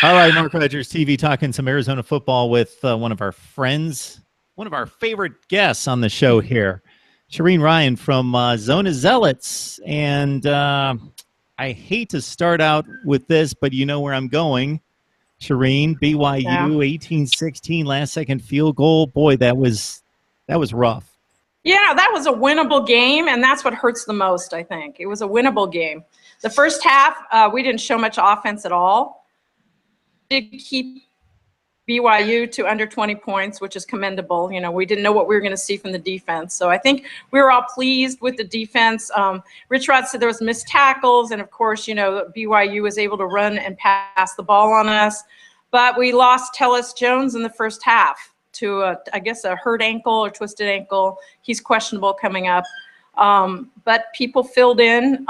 All right, Mark Rogers TV talking some Arizona football with one of our friends, one of our favorite guests on the show here, Shereen Rayan from Zona Zealots. And I hate to start out with this, but you know where I'm going. Shereen, BYU, 18-16, last-second field goal. Boy, that was rough. Yeah, that was a winnable game, and that's what hurts the most, I think. It was a winnable game. The first half, we didn't show much offense at all. Did keep BYU to under 20 points, which is commendable. You know, we didn't know what we were going to see from the defense. So I think we were all pleased with the defense. Rich Rod said there was missed tackles, and of course, you know, BYU was able to run and pass the ball on us. But we lost Tellis Jones in the first half to, I guess, a hurt ankle or twisted ankle. He's questionable coming up. But people filled in.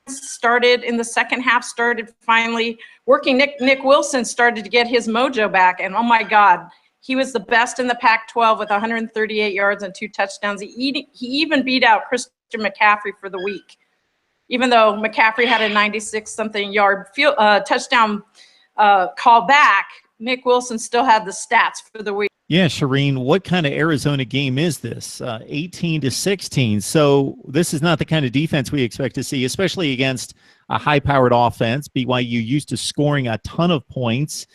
Started in the second half, started finally working. Nick Wilson started to get his mojo back, and oh my God, he was the best in the Pac-12 with 138 yards and 2 touchdowns. He even beat out Christian McCaffrey for the week, even though McCaffrey had a 96-something yard touchdown call back. Nick Wilson still had the stats for the week. Yeah, Shereen, what kind of Arizona game is this? 18-16. So this is not the kind of defense we expect to see, especially against a high-powered offense. BYU used to scoring a ton of points.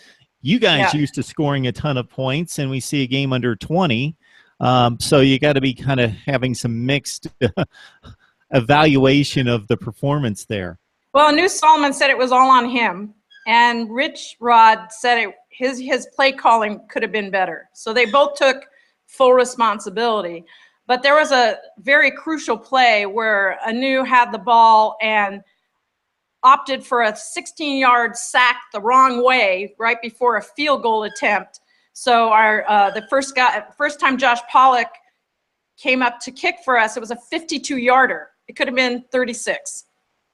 You guys used to scoring a ton of points, and we see a game under 20. So you got to be kind of having some mixed evaluation of the performance there. Well, New Solomon said it was all on him, and Rich Rod said his play calling could have been better. So they both took full responsibility. But there was a very crucial play where Anu had the ball and opted for a 16-yard sack the wrong way right before a field goal attempt. So the first time Josh Pollock came up to kick for us, it was a 52-yarder. It could have been 36.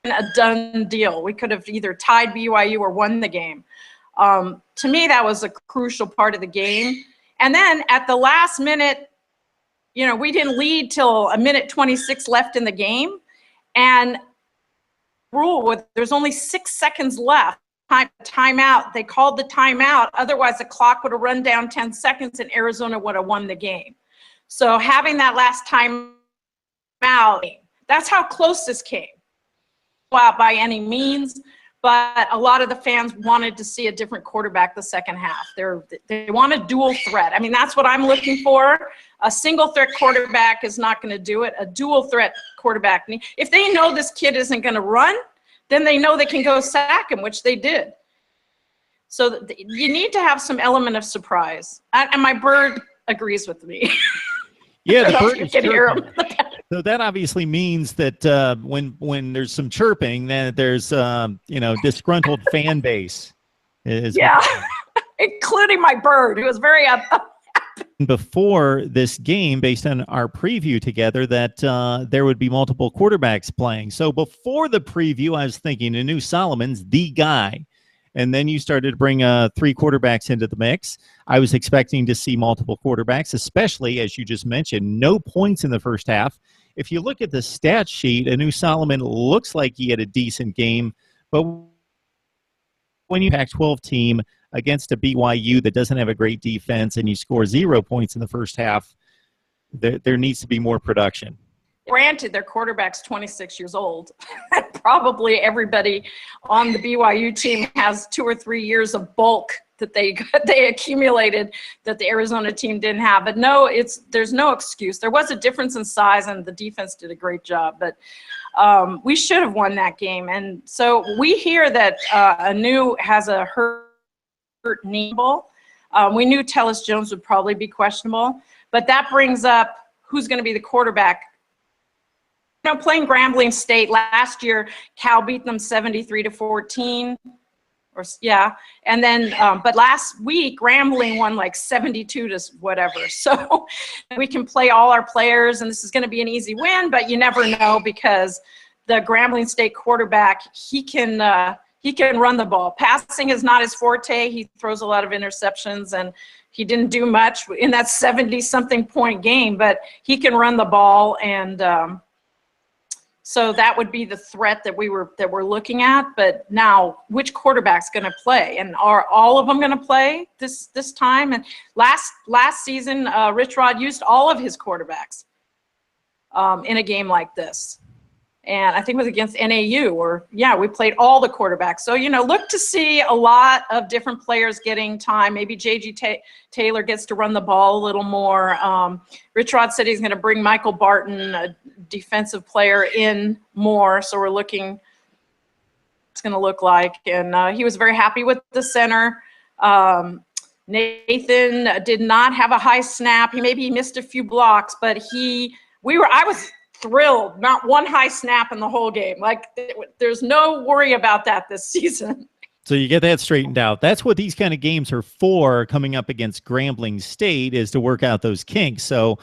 A done deal. We could have either tied BYU or won the game. To me, that was a crucial part of the game. And then at the last minute, you know, we didn't lead till a minute 26 left in the game. And there's only 6 seconds left. Timeout. They called the timeout. Otherwise, the clock would have run down 10 seconds and Arizona would have won the game. So having that last timeout, that's how close this came. Out by any means, but a lot of the fans wanted to see a different quarterback the second half. They want a dual threat. I mean, that's what I'm looking for. A single threat quarterback is not going to do it. A dual threat quarterback. If they know this kid isn't going to run, then they know they can go sack him, which they did. So you need to have some element of surprise. And my bird agrees with me. Yeah, the bird can hear him. So that obviously means that when there's some chirping, then there's disgruntled fan base. Including my bird, who was very before this game, based on our preview together, that there would be multiple quarterbacks playing. So before the preview, I was thinking Anu Solomon's the guy. And then you started to bring 3 quarterbacks into the mix. I was expecting to see multiple quarterbacks, especially, as you just mentioned, no points in the first half. If you look at the stat sheet, Anu Solomon looks like he had a decent game. But when you Pac-12 team against a BYU that doesn't have a great defense and you score 0 points in the first half, there needs to be more production. Granted, their quarterback's 26 years old. Probably everybody on the BYU team has 2 or 3 years of bulk that they accumulated that the Arizona team didn't have. But no, there's no excuse. There was a difference in size, and the defense did a great job. But we should have won that game. And so we hear that Anu has a hurt knee. We knew Tellis Jones would probably be questionable. But that brings up who's going to be the quarterback. You know, playing Grambling State last year, Cal beat them 73-14, and then but last week Grambling won like 72 to whatever. So we can play all our players, and this is going to be an easy win. But you never know, because the Grambling State quarterback, he can run the ball. Passing is not his forte. He throws a lot of interceptions, and he didn't do much in that 70-something point game. But he can run the ball, and So that would be the threat that we're looking at. But now, which quarterback's going to play, and are all of them going to play this time? And last season, Rich Rod used all of his quarterbacks in a game like this, and I think it was against NAU. We played all the quarterbacks. So look to see a lot of different players getting time. Maybe J.G. Taylor gets to run the ball a little more. Rich Rod said he's going to bring Michael Barton, a defensive player, in more. So we're looking it's going to look like. And he was very happy with the center. Nathan did not have a high snap. He missed a few blocks, but I was thrilled. Not one high snap in the whole game. Like, there's no worry about that this season. So you get that straightened out. That's what these kind of games are for, coming up against Grambling State, is to work out those kinks. So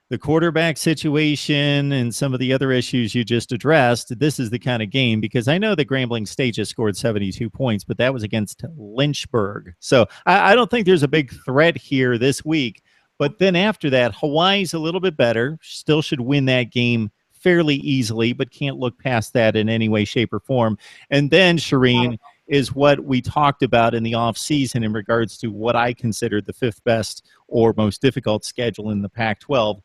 the quarterback situation and some of the other issues you just addressed, this is the kind of game, because I know that Grambling State just scored 72 points, but that was against Lynchburg. So I don't think there's a big threat here this week. But then after that, Hawaii's a little bit better, still should win that game fairly easily, but can't look past that in any way, shape, or form. And then, Shereen, is what we talked about in the offseason in regards to what I consider the fifth best or most difficult schedule in the Pac-12.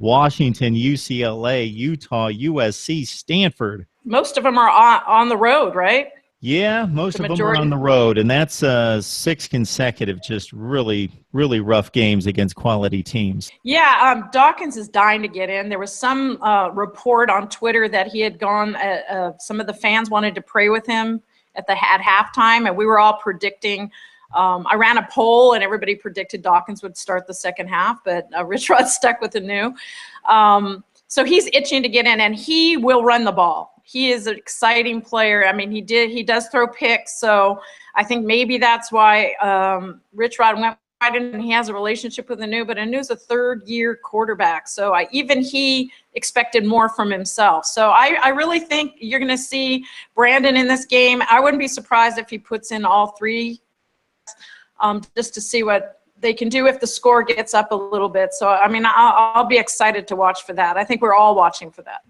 Washington, UCLA, Utah, USC, Stanford. Most of them are on the road, right? Yeah, most of them are on the road, and that's 6 consecutive, just really, really rough games against quality teams. Yeah, Dawkins is dying to get in. There was some report on Twitter that he had gone, some of the fans wanted to pray with him at halftime, and we were all predicting. I ran a poll, and everybody predicted Dawkins would start the second half, but Rich Rod stuck with the new. So he's itching to get in, and he will run the ball. He is an exciting player. I mean, he does throw picks, so I think maybe that's why Rich Rod went right in, and he has a relationship with Anu, but Anu's a third-year quarterback, so even he expected more from himself. So I really think you're going to see Brandon in this game. I wouldn't be surprised if he puts in all three, just to see what they can do if the score gets up a little bit. So, I mean, I'll be excited to watch for that. I think we're all watching for that.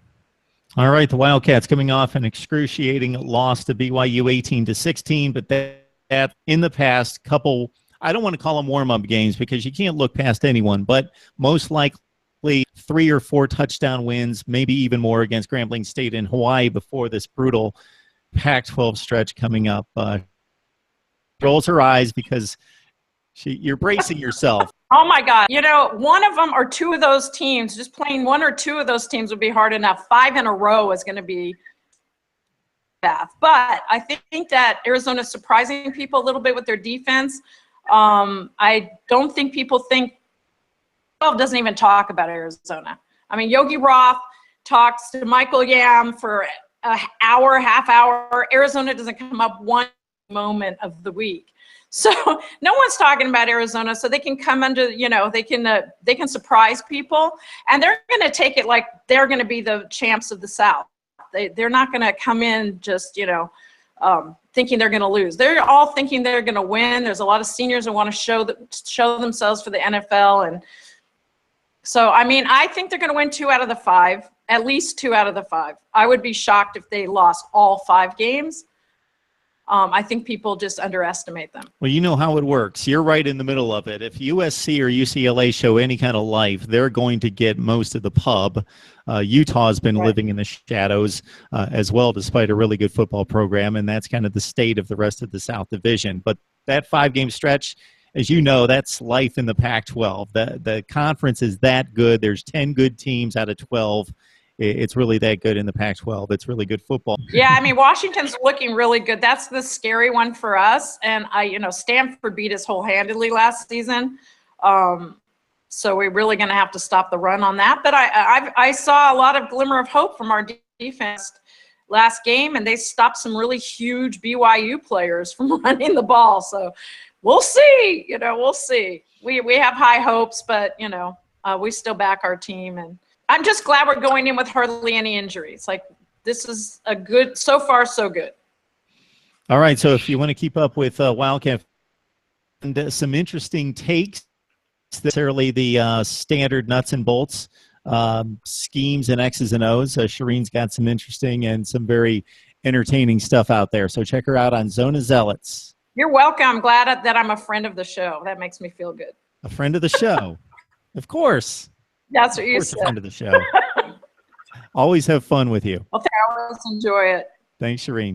All right, the Wildcats coming off an excruciating loss to BYU 18-16, but that in the past couple, I don't want to call them warm-up games because you can't look past anyone, but most likely 3 or 4 touchdown wins, maybe even more against Grambling State and Hawaii before this brutal Pac-12 stretch coming up. Rolls her eyes because you're bracing yourself. Oh, my God. One of them or two of those teams, just playing one or two of those teams would be hard enough. 5 in a row is going to be bad. But I think that Arizona's surprising people a little bit with their defense. I don't think people think – doesn't even talk about Arizona. I mean, Yogi Roth talks to Michael Yam for an hour, half hour. Arizona doesn't come up one moment of the week. So no one's talking about Arizona, so they can come under, they can surprise people, and they're going to take it like they're going to be the champs of the South. They're not going to come in just, thinking they're going to lose. They're all thinking they're going to win. There's a lot of seniors that want to show themselves for the NFL, and so I mean, I think they're going to win 2 out of the 5, at least 2 out of the 5. I would be shocked if they lost all 5 games. I think people just underestimate them. Well, you know how it works. You're right in the middle of it. If USC or UCLA show any kind of life, they're going to get most of the pub. Utah's been living in the shadows as well, despite a really good football program, and that's kind of the state of the rest of the South Division. But that 5-game stretch, as you know, that's life in the Pac-12. The conference is that good. There's 10 good teams out of 12. It's really that good in the Pac-12. It's really good football. Yeah, I mean, Washington's looking really good. That's the scary one for us. And Stanford beat us wholehandedly last season. So we're really going to have to stop the run on that. But I saw a lot of glimmer of hope from our defense last game, and they stopped some really huge BYU players from running the ball. So we'll see. We'll see. We have high hopes, but we still back our team, and I'm just glad we're going in with hardly any injuries. Like, this is a good, so far, so good. All right, so if you want to keep up with Wildcat and some interesting takes, necessarily the standard nuts and bolts schemes and X's and O's. Shereen's got some interesting and some very entertaining stuff out there. So check her out on Zona Zealots. You're welcome. I'm glad that I'm a friend of the show. That makes me feel good. A friend of the show. Of course. That's what you said. A friend of the show. said. Always have fun with you. Well, I always enjoy it. Thanks, Shereen.